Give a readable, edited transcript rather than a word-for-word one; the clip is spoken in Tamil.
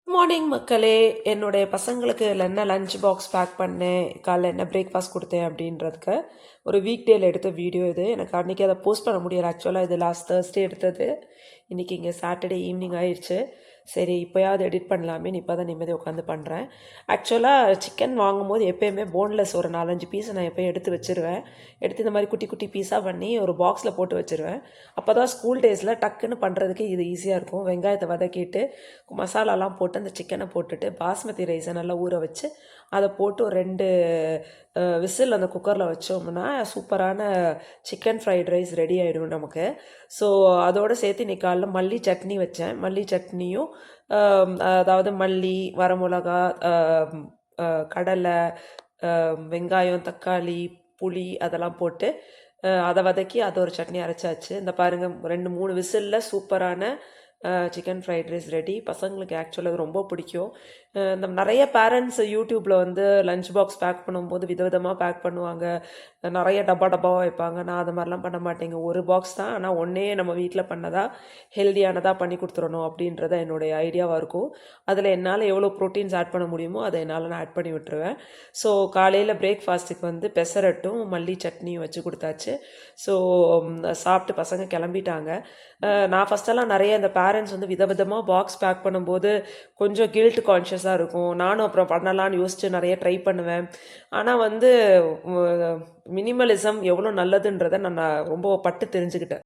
மார்னிங் மக்களே, என்னுடைய பசங்களுக்கு என்ன லஞ்ச் பாக்ஸ் பேக் பண்ணேன், காலைல என்ன பிரேக்ஃபாஸ்ட் கொடுத்தேன் அப்படின்றதுக்கு ஒரு வீக் டேல எடுத்த வீடியோ இது. எனக்கு அன்றைக்கி அதை போஸ்ட் பண்ண முடியல. ஆக்சுவலாக இது லாஸ்ட் தேர்ஸ்டே எடுத்தது. இன்றைக்கி இங்கே சாட்டர்டே ஈவினிங் ஆயிடுச்சு. சரி இப்போயாவது எடிட் பண்ணலாமேன்னு இப்போ தான் நிம்மதி உட்காந்து பண்ணுறேன். ஆக்சுவலாக சிக்கன் வாங்கும்போது எப்போயுமே போன்லெஸ் ஒரு 4-5 பீஸை நான் எப்போயும் எடுத்து வச்சுருவேன். எடுத்து இந்த மாதிரி குட்டி குட்டி பீஸாக பண்ணி ஒரு பாக்ஸில் போட்டு வச்சுருவேன். அப்போ தான் ஸ்கூல் டேஸில் டக்குன்னு பண்ணுறதுக்கு இது ஈஸியாக இருக்கும். வெங்காயத்தை வதக்கிட்டு மசாலாலாம் போட்டு அந்த சிக்கனை போட்டுட்டு பாஸ்மதி ரைஸை நல்லா ஊற வச்சு அதை போட்டு ஒரு 2 விசில் அந்த குக்கரில் வச்சோம்னா சூப்பரான சிக்கன் ஃப்ரைட் ரைஸ் ரெடி ஆகிடும் நமக்கு. ஸோ அதோடு சேர்த்து இன்றைக்கி காலைல மல்லி சட்னி வச்சேன். மல்லி சட்னியும் அதாவது மல்லி, வரமிளகா, கடலை, வெங்காயம், தக்காளி, புளி அதெல்லாம் போட்டு அதை வதக்கி அதை ஒரு சட்னி அரைச்சாச்சு. இந்த பாருங்கள் 2-3 விசிலில் சூப்பரான சிக்கன் ஃப்ரைட் ரைஸ் ரெடி. பசங்களுக்கு ஆக்சுவலாக ரொம்ப பிடிக்கும். இந்த நிறைய பேரண்ட்ஸ் யூடியூப்பில் வந்து லஞ்ச் பாக்ஸ் பேக் பண்ணும்போது விதவிதமாக பேக் பண்ணுவாங்க. நிறைய டப்பாவாக வைப்பாங்க. நான் அது மாதிரிலாம் பண்ண மாட்டேங்க. ஒரு பாக்ஸ் தான், ஆனால் ஒன்றே நம்ம வீட்டில் பண்ணதா ஹெல்தியானதாக பண்ணி கொடுத்துடணும் அப்படின்றத என்னுடைய ஐடியாவாக இருக்கும். அதில் என்னால் எவ்வளோ ப்ரோட்டீன்ஸ் ஆட் பண்ண முடியுமோ அதை என்னால் நான் ஆட் பண்ணி விட்டுருவேன். ஸோ காலையில் பிரேக்ஃபாஸ்ட்டுக்கு வந்து பெசரட்டும் மல்லி சட்னியும் வச்சு கொடுத்தாச்சு. ஸோ சாப்பிட்டு பசங்க கிளம்பிட்டாங்க. நான் ஃபஸ்ட்டெல்லாம் நிறைய இந்த பேரண்ட்ஸ் வந்து விதவிதமாக பாக்ஸ் பேக் பண்ணும்போது கொஞ்சம் கில்ட் கான்ஷியஸாக இருக்கும். நானும் அப்புறம் பண்ணலான்னு யோசித்து நிறைய ட்ரை பண்ணுவேன். ஆனால் வந்து மினிமலிசம் எவ்வளோ நல்லதுன்றதை நான் ரொம்ப பட்டு தெரிஞ்சுக்கிட்டேன்.